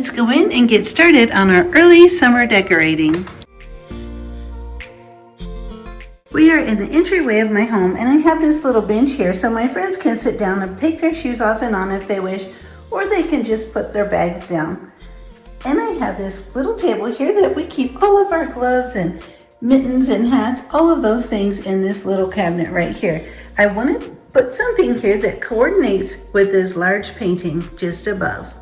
Let's go in and get started on our early summer decorating. We are in the entryway of my home, and I have this little bench here so my friends can sit down and take their shoes off and on if they wish, or they can just put their bags down. And I have this little table here that we keep all of our gloves and mittens and hats, all of those things in this little cabinet right here. I want to put something here that coordinates with this large painting just above.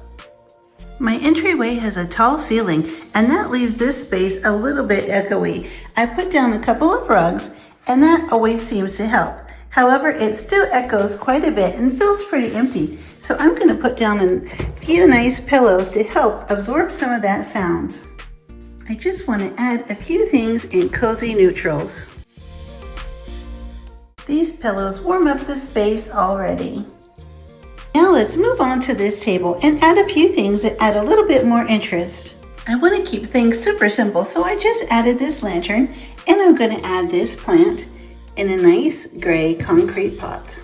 My entryway has a tall ceiling, and that leaves this space a little bit echoey. I put down a couple of rugs, and that always seems to help. However, it still echoes quite a bit and feels pretty empty. So I'm going to put down a few nice pillows to help absorb some of that sound. I just want to add a few things in cozy neutrals. These pillows warm up the space already. Now let's move on to this table and add a few things that add a little bit more interest. I want to keep things super simple, so I just added this lantern, and I'm going to add this plant in a nice gray concrete pot.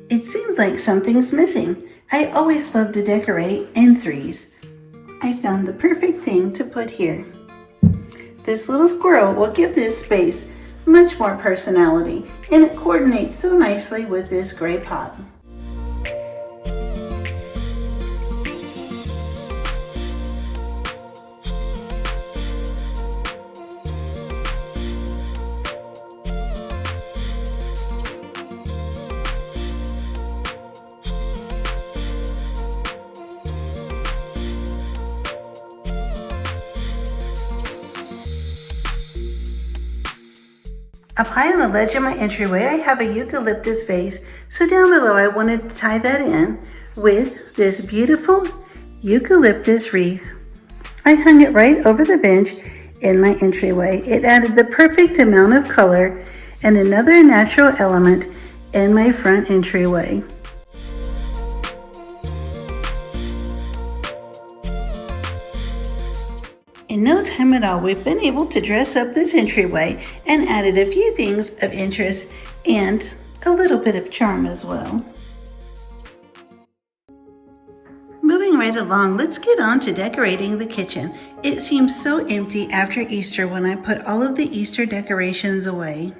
It seems like something's missing. I always love to decorate in threes. I found the perfect thing to put here. This little squirrel will give this space much more personality, and it coordinates so nicely with this gray pot. Up high on the ledge of my entryway, I have a eucalyptus vase, so down below I wanted to tie that in with this beautiful eucalyptus wreath. I hung it right over the bench in my entryway. It added the perfect amount of color and another natural element in my front entryway. In no time at all, we've been able to dress up this entryway and added a few things of interest and a little bit of charm as well. Moving right along, let's get on to decorating the kitchen. It seems so empty after Easter when I put all of the Easter decorations away.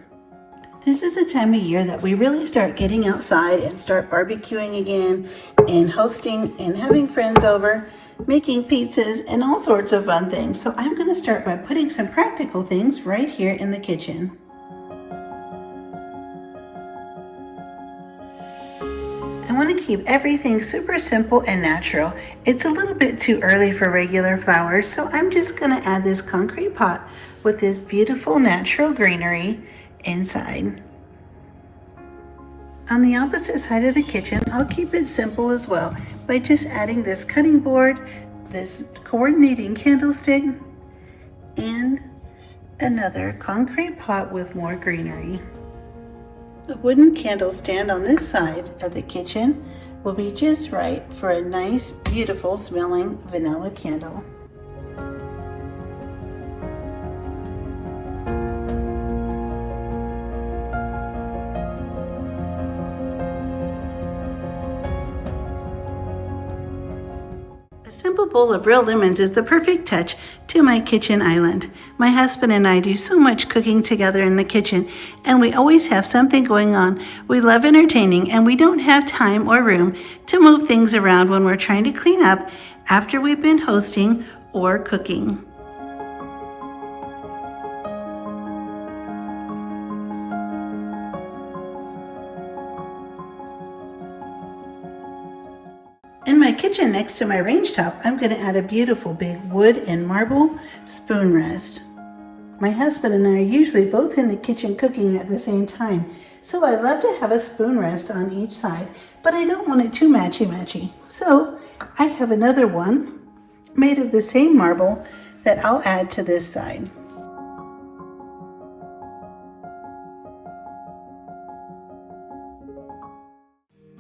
This is the time of year that we really start getting outside and start barbecuing again and hosting and having friends over, making pizzas and all sorts of fun things. So I'm going to start by putting some practical things right here in the kitchen. I want to keep everything super simple and natural. It's a little bit too early for regular flowers, so I'm just going to add this concrete pot with this beautiful natural greenery inside. On the opposite side of the kitchen, I'll keep it simple as well by just adding this cutting board, this coordinating candlestick, and another concrete pot with more greenery. The wooden candle stand on this side of the kitchen will be just right for a nice, beautiful smelling vanilla candle. A simple bowl of real lemons is the perfect touch to my kitchen island. My husband and I do so much cooking together in the kitchen, and we always have something going on. We love entertaining, and we don't have time or room to move things around when we're trying to clean up after we've been hosting or cooking. In my kitchen next to my range top, I'm going to add a beautiful big wood and marble spoon rest. My husband and I are usually both in the kitchen cooking at the same time, so I love to have a spoon rest on each side, but I don't want it too matchy-matchy. So I have another one made of the same marble that I'll add to this side.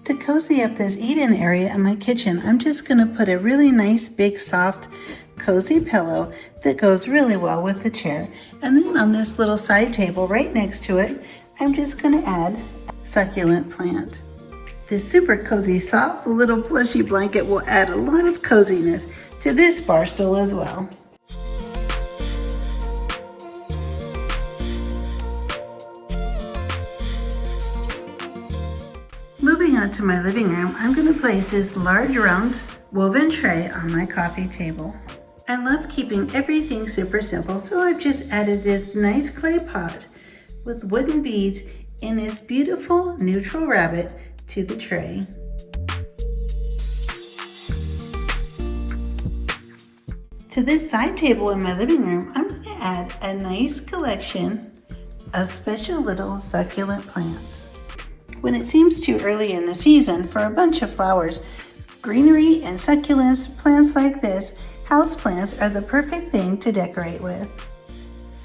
To cozy up this eat-in area in my kitchen, I'm just going to put a really nice, big, soft, cozy pillow that goes really well with the chair. And then on this little side table right next to it, I'm just going to add a succulent plant. This super cozy, soft little plushy blanket will add a lot of coziness to this bar stool as well. Moving on to my living room, I'm going to place this large round woven tray on my coffee table. I love keeping everything super simple, so I've just added this nice clay pot with wooden beads and this beautiful neutral rabbit to the tray. To this side table in my living room, I'm going to add a nice collection of special little succulent plants. When it seems too early in the season for a bunch of flowers, greenery and succulents, plants like this, houseplants are the perfect thing to decorate with.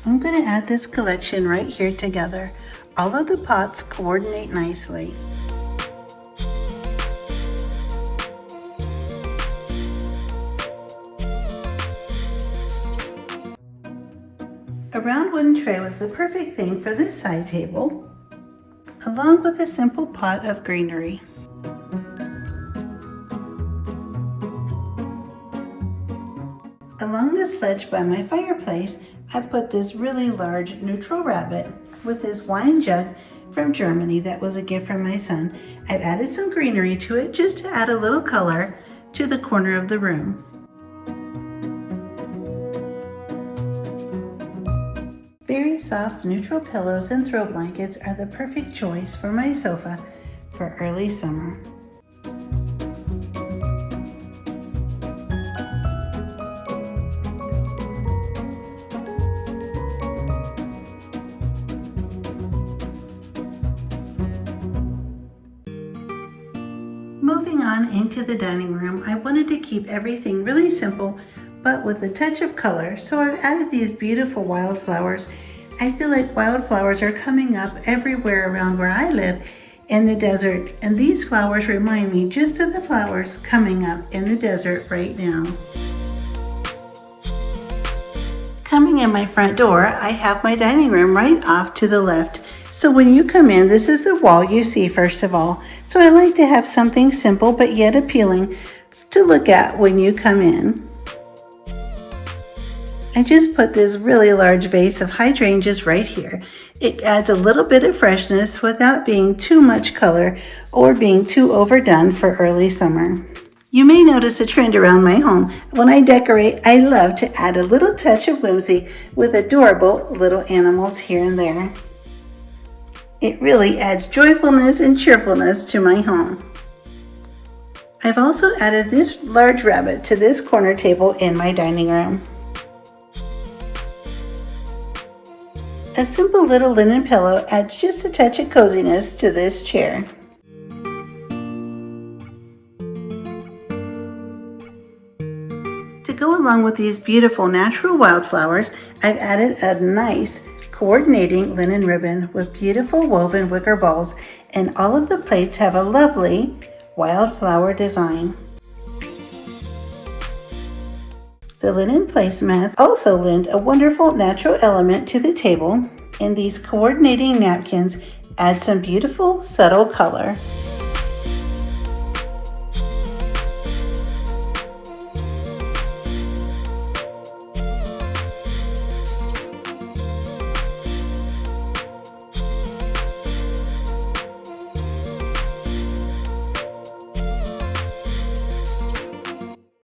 I'm going to add this collection right here together. All of the pots coordinate nicely. A round wooden tray was the perfect thing for this side table, along with a simple pot of greenery. Along this ledge by my fireplace, I put this really large neutral rabbit with this wine jug from Germany that was a gift from my son. I've added some greenery to it just to add a little color to the corner of the room. Very soft neutral pillows and throw blankets are the perfect choice for my sofa for early summer. Moving on into the dining room, I wanted to keep everything really simple but with a touch of color, so I've added these beautiful wildflowers. I feel like wildflowers are coming up everywhere around where I live in the desert, and these flowers remind me just of the flowers coming up in the desert right now. Coming in my front door, I have my dining room right off to the left. So when you come in, this is the wall you see first of all. So I like to have something simple but yet appealing to look at when you come in. I just put this really large vase of hydrangeas right here. It adds a little bit of freshness without being too much color or being too overdone for early summer. You may notice a trend around my home. When I decorate, I love to add a little touch of whimsy with adorable little animals here and there. It really adds joyfulness and cheerfulness to my home. I've also added this large rabbit to this corner table in my dining room. A simple little linen pillow adds just a touch of coziness to this chair. To go along with these beautiful natural wildflowers, I've added a nice coordinating linen ribbon with beautiful woven wicker balls, and all of the plates have a lovely wildflower design. The linen placemats also lend a wonderful natural element to the table, and these coordinating napkins add some beautiful subtle color.